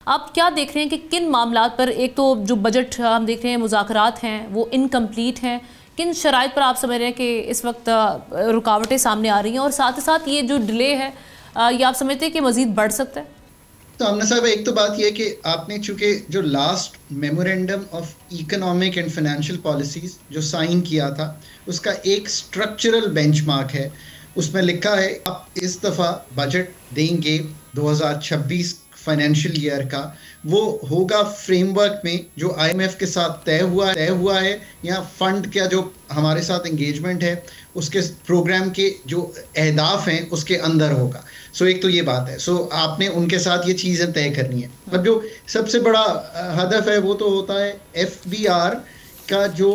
आप क्या देख रहे हैं कि किन मामलात पर, एक तो जो बजट हम देख रहे हैं मुज़ाकरात हैं वो इनकम्प्लीट हैं, किन शराइत पर आप समझ रहे हैं कि इस वक्त रुकावटें सामने आ रही हैं, और साथ ही साथ ये जो डिले है ये आप समझते हैं कि मज़ीद बढ़ सकता है? तो आमना साहब, एक तो बात यह कि आपने चूंकि जो last memorandum of economic and financial policies जो साइन किया था, उसका एक स्ट्रक्चरल बेंचमार्क है। उसमें लिखा है आप इस दफ़ा बजट देंगे 2026 फाइनेंशियल ईयर का, वो होगा फ्रेमवर्क में जो आईएमएफ के साथ तय हुआ है, या फंड का जो हमारे साथ एंगेजमेंट है उसके प्रोग्राम के जो अहदाफ हैं उसके अंदर होगा। सो एक तो ये बात है। सो आपने उनके साथ ये चीज़ें तय करनी है। अब जो सबसे बड़ा हदफ है वो तो होता है एफबीआर का जो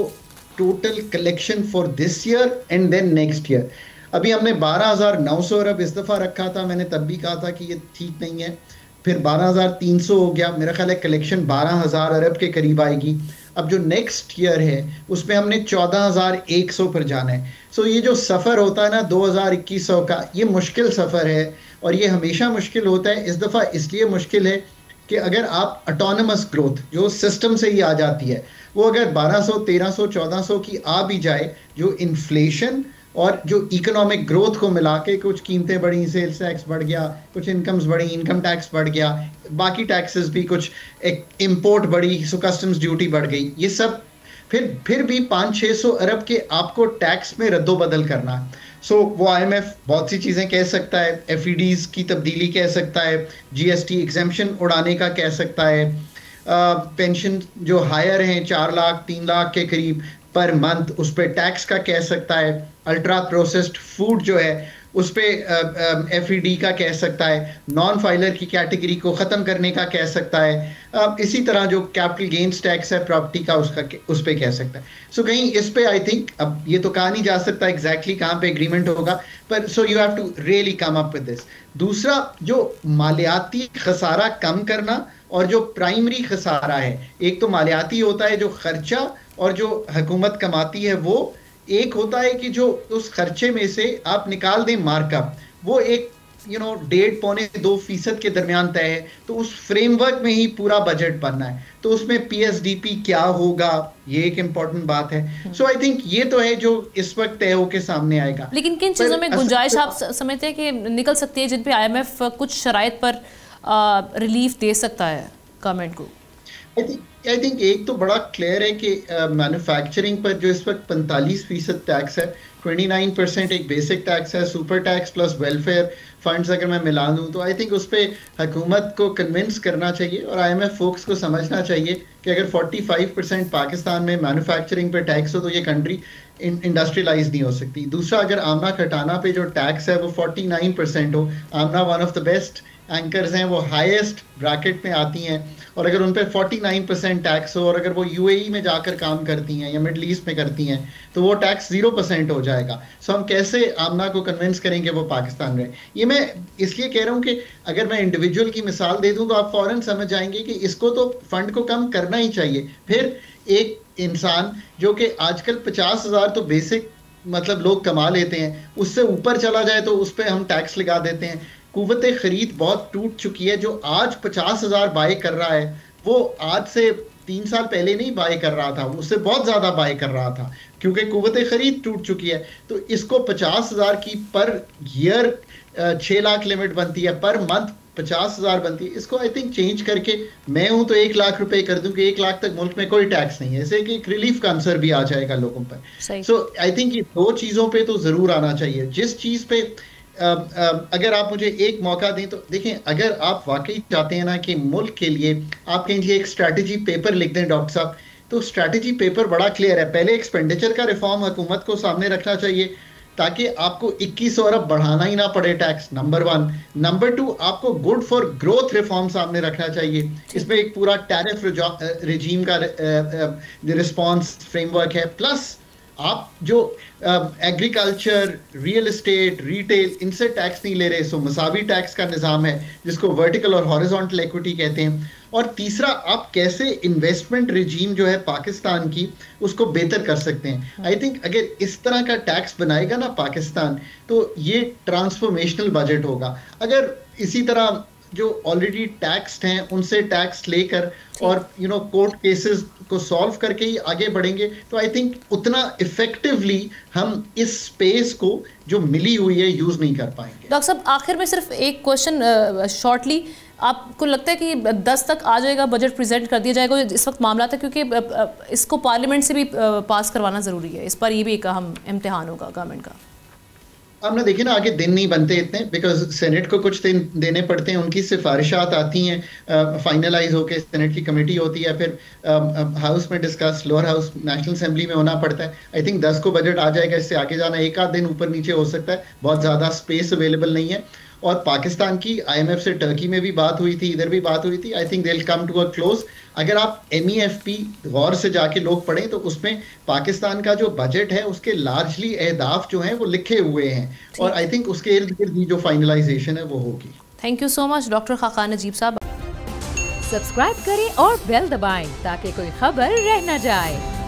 total collection for this year and then next year. अभी हमने 12,900 अरब इस दफ़ा रखा था, मैंने तब भी कहा था कि ये ठीक नहीं है। फिर 12,300 हो गया, मेरा ख्याल है कलेक्शन 12,000 अरब के करीब आएगी। अब जो नेक्स्ट ईयर है उसमें हमने 14,100 पर जाना है। सो ये जो सफ़र होता है ना 2,000-2,100 का, ये मुश्किल सफ़र है, और ये हमेशा मुश्किल होता है। इस दफ़ा इसलिए मुश्किल है कि अगर आप ऑटोनमस ग्रोथ जो सिस्टम से ही आ जाती है, वो अगर 1200, 1300, 1400 की आ भी जाए, जो इन्फ्लेशन और जो इकोनॉमिक ग्रोथ को मिला के कुछ कीमतें बढ़ी, सेल्स टैक्स बढ़ गया, कुछ इनकम्स बढ़ी, इनकम टैक्स बढ़ गया, बाकी टैक्सेस भी कुछ, एक इम्पोर्ट बढ़ी, सो कस्टम्स ड्यूटी बढ़ गई, ये सब फिर भी 500-600 अरब के आपको टैक्स में रद्दोबदल करना है। सो वो आईएमएफ बहुत सी चीज़ें कह सकता है, एफईडीज की तब्दीली कह सकता है, जीएसटी एग्जेम्पशन उड़ाने का कह सकता है, पेंशन जो हायर हैं 4 लाख 3 लाख के करीब पर मंथ, उस पर टैक्स का कह सकता है, अल्ट्रा प्रोसेस्ड फूड जो है उस पर एफईडी का कह सकता है, नॉन फाइलर की कैटेगरी को ख़त्म करने का कह सकता है, इसी तरह जो कैपिटल गेन्स टैक्स है प्रॉपर्टी का उस पर कह सकता है। सो कहीं इस पे आई थिंक, अब ये तो कहा नहीं जा सकता एग्जैक्टली कहाँ पे एग्रीमेंट होगा, पर so you have to really come up with this. दूसरा, जो मालियाती खसारा कम करना और जो प्राइमरी खसारा है, एक तो मालियाती होता है जो खर्चा और जो हुकूमत कमाती है, वो एक होता है कि जो उस खर्चे में से आप निकाल दें मार्कअप, वो एक 1.5-2% के दरमियान तय है। तो उस फ्रेमवर्क में ही पूरा बजट बनना है, तो उसमें पीएसडीपी क्या होगा, ये एक इंपॉर्टेंट बात है। सो आई थिंक ये तो है जो इस वक्त तय होके सामने आएगा। लेकिन किन चीज़ों में गुंजाइश आप समझते हैं कि निकल सकती है जिन पे आईएमएफ कुछ शराइत पर रिलीफ दे सकता है गवर्नमेंट को? आई थिंक एक तो बड़ा क्लियर है कि मैन्युफैक्चरिंग पर जो इस वक्त 45% टैक्स है, 29% एक बेसिक टैक्स है, super tax plus welfare funds अगर मैं मिला दूँ, तो आई थिंक उस पर हुकूमत को कन्विंस करना चाहिए और आईएमएफ फोक्स को समझना चाहिए कि अगर 45% पाकिस्तान में मैन्युफैक्चरिंग पे टैक्स हो तो ये कंट्री इंडस्ट्रियलाइज नहीं हो सकती। दूसरा, अगर आमना खटाना पे जो टैक्स है वो 49% हो, Aamna one of the best anchors हैं, वो हाईएस्ट ब्रैकेट में आती हैं, और अगर उन पे 49% टैक्स हो और अगर वो यूएई में जाकर काम करती हैं या मिडल ईस्ट में करती हैं तो वो टैक्स 0% हो जाएगा। सो हम कैसे आमना को कन्विंस करेंगे वो पाकिस्तान रहे? ये मैं इसलिए कह रहा हूँ कि अगर मैं इंडिविजुअल की मिसाल दे दूँ तो आप फौरन समझ जाएंगे कि इसको तो फंड को कम करना ही चाहिए। फिर एक इंसान जो कि आजकल 50,000 तो बेसिक मतलब लोग कमा लेते हैं, उससे ऊपर चला जाए तो उस पर हम टैक्स लगा देते हैं। कुव्वत खरीद बहुत टूट चुकी है। जो आज 50,000 बाय कर रहा है वो आज से 3 साल पहले नहीं बाय कर रहा था, उससे बहुत ज्यादा बाय कर रहा था, क्योंकि कुव्वत खरीद टूट चुकी है। तो इसको 50,000 की पर ईयर 6 लाख लिमिट बनती है, पर मंथ 50,000 बनती है। इसको आई थिंक चेंज करके मैं हूं तो 1 लाख रुपए कर दूं कि 1 लाख तक मुल्क में कोई टैक्स नहीं है, ऐसे कि एक रिलीफ का आंसर भी आ जाएगा लोगों पर। सो आई थिंक ये दो चीजों पे तो जरूर आना चाहिए। जिस चीज पे अगर आप मुझे एक मौका दें तो देखें, अगर आप वाकई चाहते हैं ना कि मुल्क के लिए आप कहीं एक स्ट्रैटेजी पेपर लिख दें डॉक्टर साहब, तो स्ट्रैटेजी पेपर बड़ा क्लियर है। पहले एक्सपेंडिचर का रिफॉर्म हुकूमत को सामने रखना चाहिए ताकि आपको 2100 अरब बढ़ाना ही ना पड़े टैक्स, नंबर 1। नंबर 2, आपको गुड फॉर ग्रोथ रिफॉर्म सामने रखना चाहिए। इसमें एक पूरा टैरिफ रिजीम का रिस्पॉन्स फ्रेमवर्क है, प्लस आप जो एग्रीकल्चर, रियल एस्टेट, रिटेल, इनसे टैक्स नहीं ले रहे, सो मसावी टैक्स का निज़ाम है जिसको वर्टिकल और हॉरिजॉन्टल इक्विटी कहते हैं। और तीसरा, आप कैसे इन्वेस्टमेंट रिजीम जो है पाकिस्तान की उसको बेहतर कर सकते हैं। आई थिंक अगर इस तरह का टैक्स बनाएगा ना पाकिस्तान, तो ये ट्रांसफॉर्मेशनल बजट होगा। अगर इसी तरह जो ऑलरेडी टैक्स्ड हैं उनसे टैक्स लेकर और कोर्ट केसेस को सॉल्व करके ही आगे बढ़ेंगे, तो आई थिंक उतना इफेक्टिवली हम इस स्पेस को जो मिली हुई है यूज नहीं कर पाएंगे। डॉक्टर साहब, आखिर में सिर्फ एक क्वेश्चन शॉर्टली, आपको लगता है कि 10 तक आ जाएगा, बजट प्रेजेंट कर दिया जाएगा इस वक्त मामला था, क्योंकि इसको पार्लियामेंट से भी पास करवाना ज़रूरी है, इस पर ये भी एक अहम इम्तिहान होगा गवर्नमेंट का। अब ना देखिए ना, आगे दिन नहीं बनते इतने, बिकॉज सेनेट को कुछ दिन देने पड़ते हैं, उनकी सिफारिशात आती हैं, फाइनलाइज होके सेनेट की कमेटी होती है, फिर हाउस में discuss, lower house national assembly में होना पड़ता है। आई थिंक 10 को बजट आ जाएगा, इससे आगे जाना एक आध दिन ऊपर नीचे हो सकता है, बहुत ज़्यादा स्पेस अवेलेबल नहीं है। और पाकिस्तान की IMF से टर्की में भी बात हुई थी, इधर भी बात हुई थी, I think they will come to a close. अगर आप MEFP गौर से जाके लोग पढ़ें तो उसमें पाकिस्तान का जो बजट है उसके लार्जली अहदाफ जो हैं वो लिखे हुए हैं, और आई थिंक उसके इर्द गिर्द जो फाइनलाइजेशन है वो होगी। Thank you so much doctor Khaqan Najeeb साहब। सब्सक्राइब करें और बेल दबाएं ताकि कोई खबर रह न जाए।